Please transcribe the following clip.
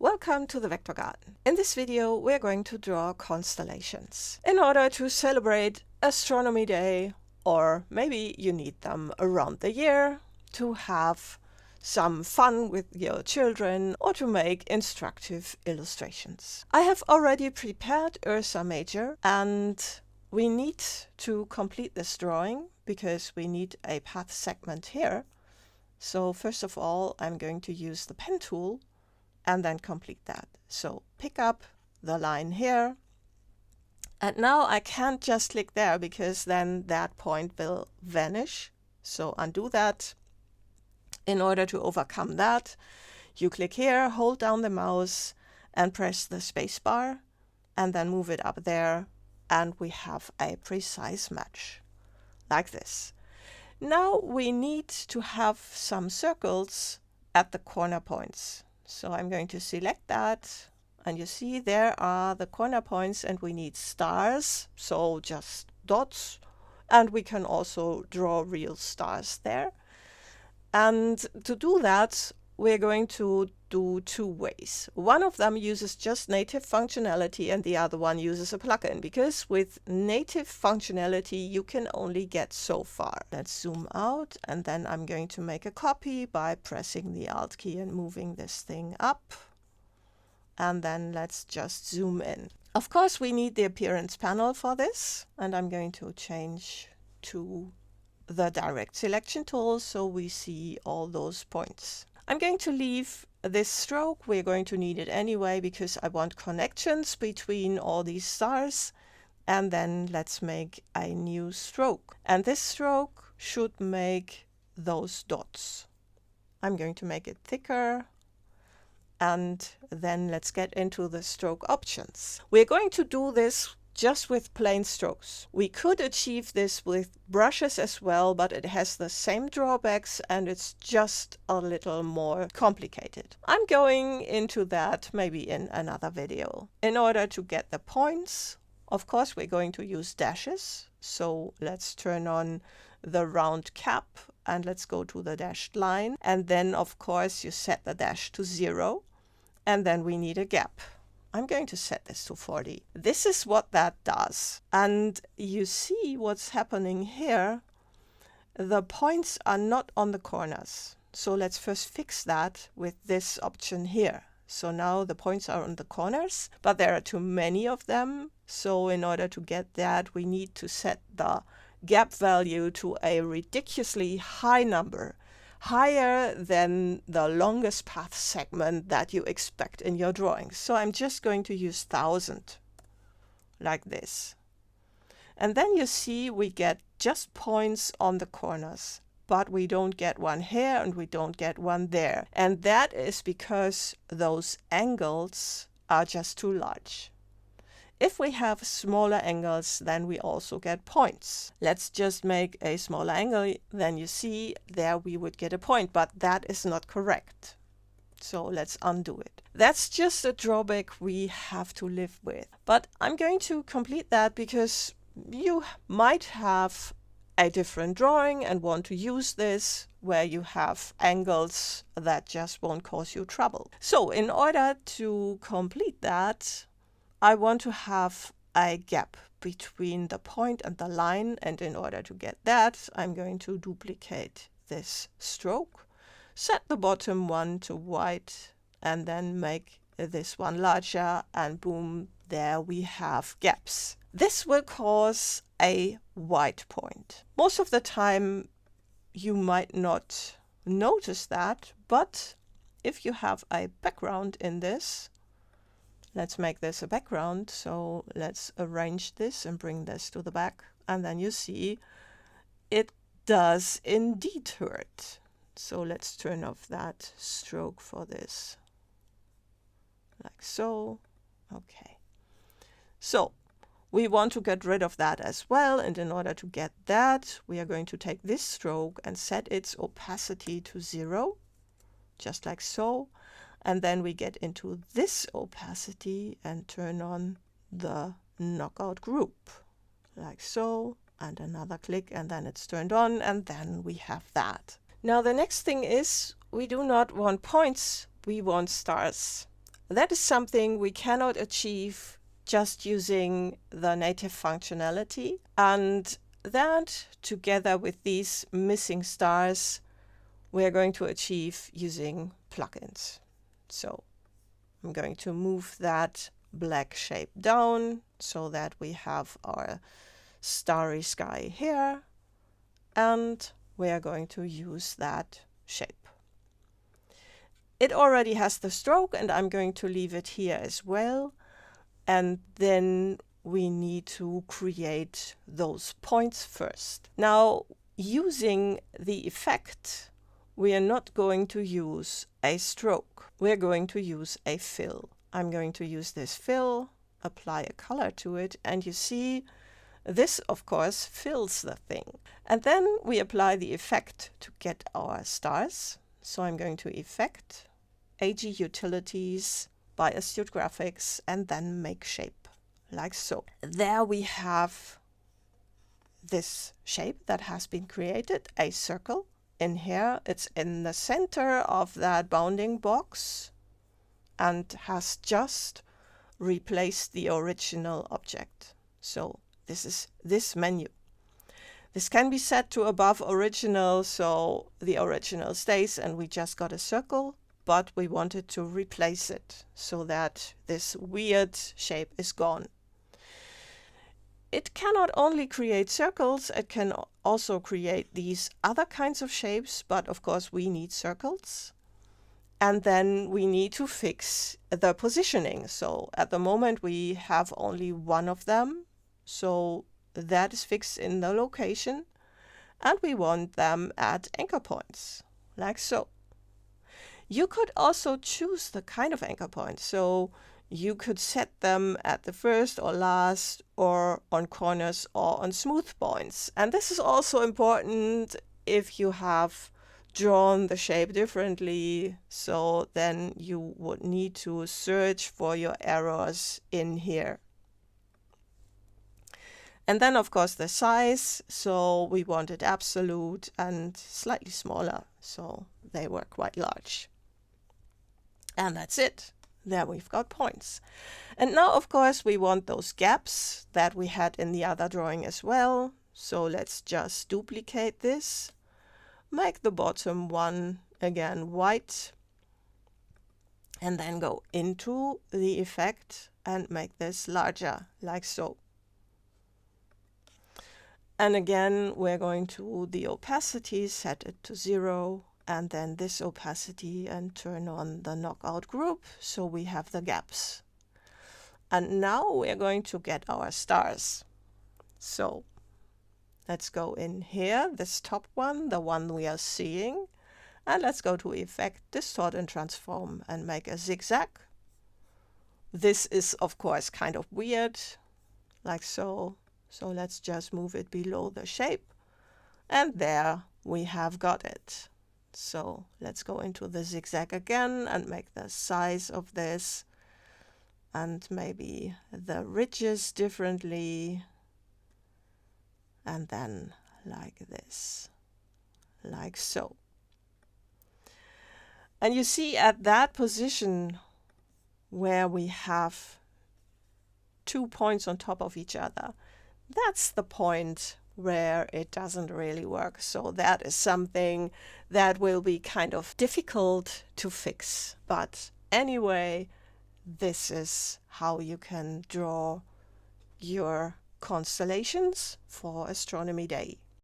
Welcome to the Vector Garden. In this video we're going to draw constellations in order to celebrate Astronomy Day, or maybe you need them around the year to have some fun with your children or to make instructive illustrations. I have already prepared Ursa Major and we need to complete this drawing because we need a path segment here. So first of all I'm going to use the pen tool and then complete that. So pick up the line here. And now I can't just click there because then that point will vanish. So undo that. In order to overcome that, you click here, hold down the mouse and press the space bar and then move it up there. And we have a precise match like this. Now we need to have some circles at the corner points. So I'm going to select that, and you see there are the corner points and we need stars, so just dots, and we can also draw real stars there. And to do that we're going to do two ways. One of them uses just native functionality and the other one uses a plugin, because with native functionality you can only get so far. Let's zoom out and then I'm going to make a copy by pressing the Alt key and moving this thing up. And then let's just zoom in. Of course we need the appearance panel for this, and I'm going to change to the direct selection tool so we see all those points. I'm going to leave this stroke. We're going to need it anyway because I want connections between all these stars. And then let's make a new stroke. And this stroke should make those dots. I'm going to make it thicker. And then let's get into the stroke options. We're going to do this just with plain strokes. We could achieve this with brushes as well, but it has the same drawbacks and it's just a little more complicated. I'm going into that maybe in another video. In order to get the points, of course we're going to use dashes. So let's turn on the round cap and let's go to the dashed line. And then of course you set the dash to 0 and then we need a gap. I'm going to set this to 40. This is what that does. And you see what's happening here. The points are not on the corners. So let's first fix that with this option here. So now the points are on the corners, but there are too many of them. So in order to get that, we need to set the gap value to a ridiculously high number, higher than the longest path segment that you expect in your drawing. So I'm just going to use 1000 like this. And then you see we get just points on the corners, but we don't get one here and we don't get one there. And that is because those angles are just too large. If we have smaller angles, then we also get points. Let's just make a smaller angle, then you see there we would get a point, but that is not correct. So let's undo it. That's just a drawback we have to live with. But I'm going to complete that because you might have a different drawing and want to use this where you have angles that just won't cause you trouble. So in order to complete that, I want to have a gap between the point and the line, and in order to get that, I'm going to duplicate this stroke, set the bottom one to white, and then make this one larger, and boom, there we have gaps. This will cause a white point. Most of the time you might not notice that, but if you have a background in this, let's make this a background. So let's arrange this and bring this to the back. And then you see it does indeed hurt. So let's turn off that stroke for this. Like so. Okay. So we want to get rid of that as well. And in order to get that, we are going to take this stroke and set its opacity to 0, just like so. And then we get into this opacity and turn on the knockout group, like so, and another click, and then it's turned on, and then we have that. Now the next thing is we do not want points, we want stars. that is something we cannot achieve just using the native functionality, and that together with these missing stars we are going to achieve using plugins. So I'm going to move that black shape down so that we have our starry sky here, and we are going to use that shape. It already has the stroke, and I'm going to leave it here as well. And then we need to create those points first. Now, using the effect, we are not going to use a stroke. We're going to use a fill. I'm going to use this fill, apply a color to it, and you see this, of course, fills the thing. And then we apply the effect to get our stars. So I'm going to Effect, AG Utilities, by Astute Graphics, and then Make Shape, like so. There we have this shape that has been created, a circle. In here, it's in the center of that bounding box and has just replaced the original object. So this is this menu. This can be set to above original, so the original stays and we just got a circle, but we wanted to replace it so that this weird shape is gone. It cannot only create circles, it can also create these other kinds of shapes, but of course we need circles. And then we need to fix the positioning. So at the moment we have only one of them, so that is fixed in the location, and we want them at anchor points, like so. You could also choose the kind of anchor point. So you could set them at the first or last, or on corners or on smooth points. And this is also important if you have drawn the shape differently. So then you would need to search for your errors in here. And then, of course, the size. So we want it absolute and slightly smaller. So they were quite large. And that's it. There we've got points. And now, of course, we want those gaps that we had in the other drawing as well. So let's just duplicate this. Make the bottom one again white. And then go into the effect and make this larger, like so. And again, we're going to the opacity, set it to 0. And then this opacity, and turn on the knockout group so we have the gaps. And now we're going to get our stars. So let's go in here, this top one, the one we are seeing, and let's go to Effect, Distort and Transform, and make a zigzag. This is of course kind of weird, like so. So let's just move it below the shape, and there we have got it. So let's go into the zigzag again and make the size of this and maybe the ridges differently, and then like this, like so. And you see at that position where we have 2 points on top of each other, that's the point where it doesn't really work. So that is something that will be kind of difficult to fix. But anyway, this is how you can draw your constellations for Astronomy Day.